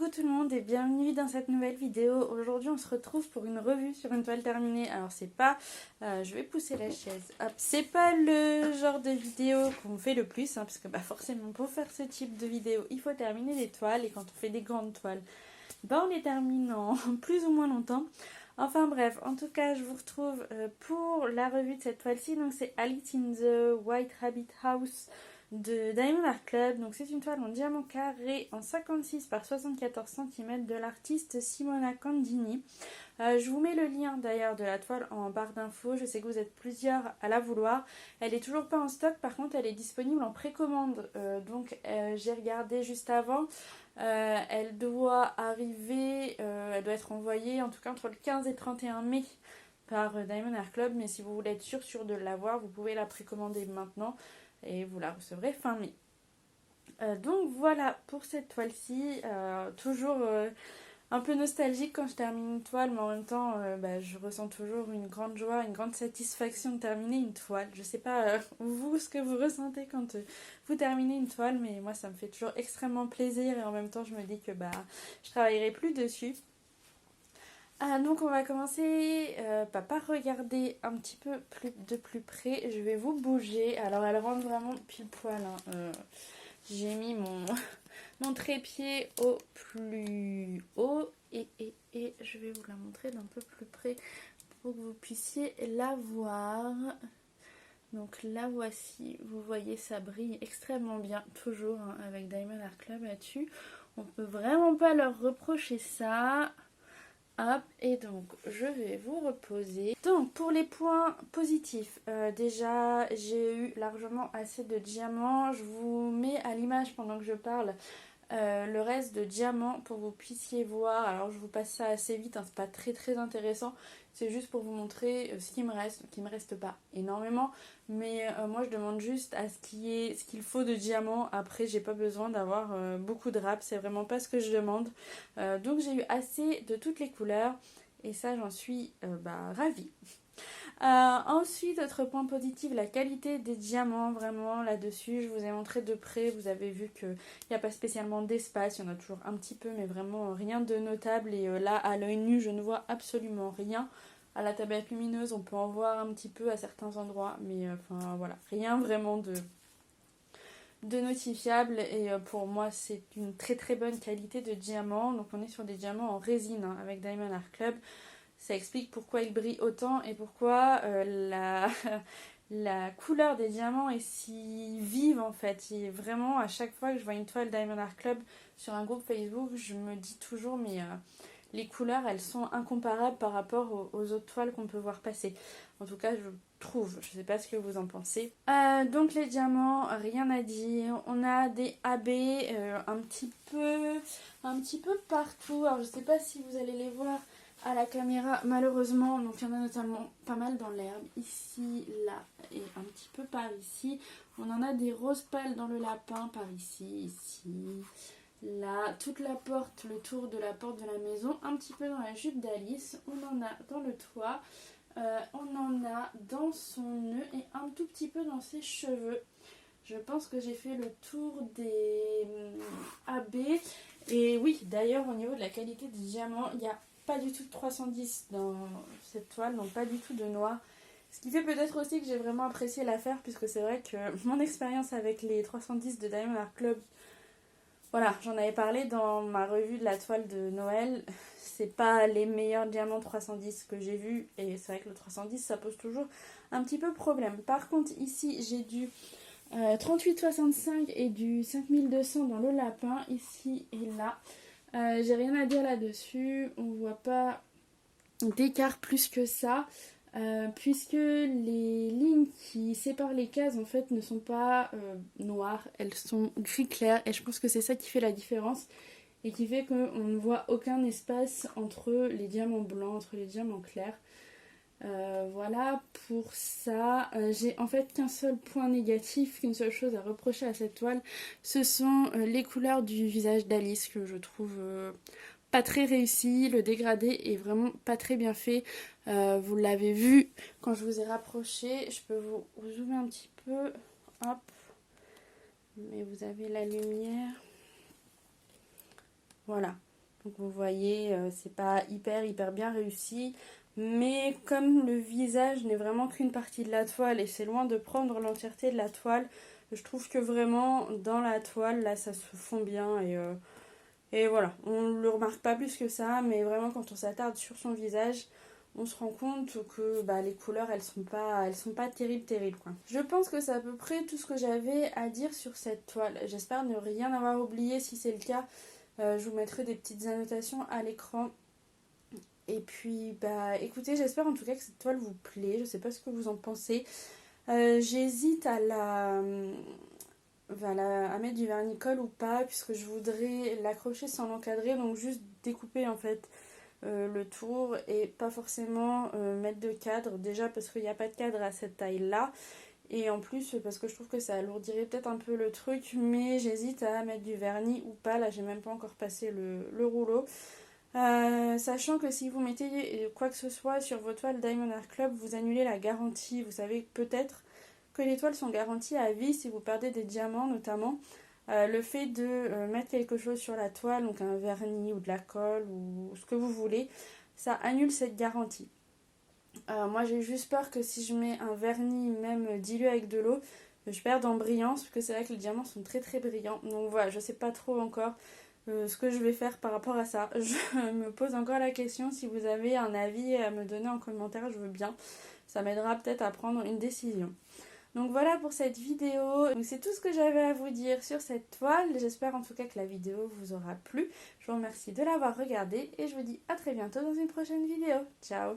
Coucou tout le monde et bienvenue dans cette nouvelle vidéo. Aujourd'hui on se retrouve pour une revue sur une toile terminée. Alors c'est pas, je vais pousser la chaise, hop, c'est pas le genre de vidéo qu'on fait le plus, parce que forcément pour faire ce type de vidéo il faut terminer des toiles et quand on fait des grandes toiles, on les termine en plus ou moins longtemps. Enfin bref, en tout cas je vous retrouve pour la revue de cette toile-ci, donc c'est Alice in the White Rabbit House de Diamond Art Club. Donc c'est une toile en diamant carré en 56 par 74 cm de l'artiste Simona Candini. Je vous mets le lien d'ailleurs de la toile en barre d'infos. Je sais que vous êtes plusieurs à la vouloir. Elle est toujours pas en stock, par contre elle est disponible en précommande. Donc j'ai regardé juste avant. Elle doit arriver, elle doit être envoyée en tout cas entre le 15 et 31 mai par Diamond Art Club. Mais si vous voulez être sûr de l'avoir, vous pouvez la précommander maintenant et vous la recevrez fin mai. Donc voilà pour cette toile-ci, toujours un peu nostalgique quand je termine une toile, mais en même temps je ressens toujours une grande joie, une grande satisfaction de terminer une toile. Je sais pas vous ce que vous ressentez quand vous terminez une toile, mais moi ça me fait toujours extrêmement plaisir et en même temps je me dis que je travaillerai plus dessus. Donc on va commencer par regarder un petit peu de plus près. Je vais vous bouger. Alors elle rentre vraiment pile poil. J'ai mis mon trépied au plus haut et je vais vous la montrer d'un peu plus près pour que vous puissiez la voir. Donc la voici. Vous voyez, ça brille extrêmement bien, toujours avec Diamond Art Club là-dessus. On peut vraiment pas leur reprocher ça. Hop, et donc je vais vous reposer. Donc pour les points positifs, déjà j'ai eu largement assez de diamants. Je vous mets à l'image pendant que je parle le reste de diamants pour que vous puissiez voir. Alors je vous passe ça assez vite, c'est pas très intéressant. C'est juste pour vous montrer ce qui me reste, qui me reste pas énormément. Mais moi je demande juste à ce qu'il faut de diamants. Après j'ai pas besoin d'avoir beaucoup de râpes, c'est vraiment pas ce que je demande. Donc j'ai eu assez de toutes les couleurs et ça j'en suis ravie. Ensuite, autre point positif, la qualité des diamants, vraiment là-dessus, je vous ai montré de près, vous avez vu qu'il n'y a pas spécialement d'espace, il y en a toujours un petit peu, mais vraiment rien de notable. Et là, à l'œil nu, je ne vois absolument rien. À la tablette lumineuse, on peut en voir un petit peu à certains endroits, mais voilà, rien vraiment de notifiable. Et pour moi, c'est une très bonne qualité de diamant. Donc on est sur des diamants en résine avec Diamond Art Club. Ça explique pourquoi il brille autant et pourquoi la couleur des diamants est si vive en fait. Et vraiment, à chaque fois que je vois une toile Diamond Art Club sur un groupe Facebook, je me dis toujours mais les couleurs elles sont incomparables par rapport aux autres toiles qu'on peut voir passer. En tout cas, je trouve, je sais pas ce que vous en pensez. Donc les diamants, rien à dire. On a des AB un petit peu partout. Alors je sais pas si vous allez les voir à la caméra malheureusement, donc il y en a notamment pas mal dans l'herbe, ici, là et un petit peu par ici. On en a des roses pâles dans le lapin par ici, là, toute la porte, le tour de la porte de la maison, un petit peu dans la jupe d'Alice, on en a dans le toit, on en a dans son nœud et un tout petit peu dans ses cheveux. Je pense que j'ai fait le tour des AB. Et oui, d'ailleurs au niveau de la qualité des diamants, il y a pas du tout de 310 dans cette toile, donc pas du tout de noir. Ce qui fait peut-être aussi que j'ai vraiment apprécié l'affaire, puisque c'est vrai que mon expérience avec les 310 de Diamond Art Club, voilà, j'en avais parlé dans ma revue de la toile de Noël, c'est pas les meilleurs diamants 310 que j'ai vus, et c'est vrai que le 310 ça pose toujours un petit peu problème. Par contre ici j'ai du 38,65 et du 5200 dans le lapin, ici et là. J'ai rien à dire là-dessus, on voit pas d'écart plus que ça, puisque les lignes qui séparent les cases en fait ne sont pas noires, elles sont gris clair et je pense que c'est ça qui fait la différence et qui fait qu'on ne voit aucun espace entre les diamants blancs, entre les diamants clairs. Voilà pour ça. J'ai en fait qu'un seul point négatif, qu'une seule chose à reprocher à cette toile, ce sont les couleurs du visage d'Alice que je trouve pas très réussi. Le dégradé est vraiment pas très bien fait. Vous l'avez vu quand je vous ai rapproché. Je peux vous zoomer un petit peu. Hop. Mais vous avez la lumière. Voilà. Donc vous voyez, c'est pas hyper bien réussi. Mais comme le visage n'est vraiment qu'une partie de la toile et c'est loin de prendre l'entièreté de la toile, je trouve que vraiment dans la toile, là, ça se fond bien et voilà. On ne le remarque pas plus que ça, mais vraiment quand on s'attarde sur son visage, on se rend compte que les couleurs, elles sont pas terribles, quoi. Je pense que c'est à peu près tout ce que j'avais à dire sur cette toile. J'espère ne rien avoir oublié. Si c'est le cas, je vous mettrai des petites annotations à l'écran. Et puis, écoutez, j'espère en tout cas que cette toile vous plaît. Je sais pas ce que vous en pensez. J'hésite à mettre du vernis-colle ou pas, puisque je voudrais l'accrocher sans l'encadrer, donc juste découper en fait le tour et pas forcément mettre de cadre, déjà parce qu'il n'y a pas de cadre à cette taille-là. Et en plus, parce que je trouve que ça alourdirait peut-être un peu le truc, mais j'hésite à mettre du vernis ou pas. Là, j'ai même pas encore passé le rouleau. Sachant que si vous mettez quoi que ce soit sur vos toiles Diamond Art Club, vous annulez la garantie. Vous savez peut-être que les toiles sont garanties à vie si vous perdez des diamants notamment. Le fait de mettre quelque chose sur la toile, donc un vernis ou de la colle ou ce que vous voulez, ça annule cette garantie. Moi j'ai juste peur que si je mets un vernis même dilué avec de l'eau, je perde en brillance, parce que c'est vrai que les diamants sont très brillants. Donc voilà, je sais pas trop encore ce que je vais faire par rapport à ça. Je me pose encore la question. Si vous avez un avis à me donner en commentaire, je veux bien. Ça m'aidera peut-être à prendre une décision. Donc voilà pour cette vidéo. Donc c'est tout ce que j'avais à vous dire sur cette toile. J'espère en tout cas que la vidéo vous aura plu. Je vous remercie de l'avoir regardée et je vous dis à très bientôt dans une prochaine vidéo. Ciao!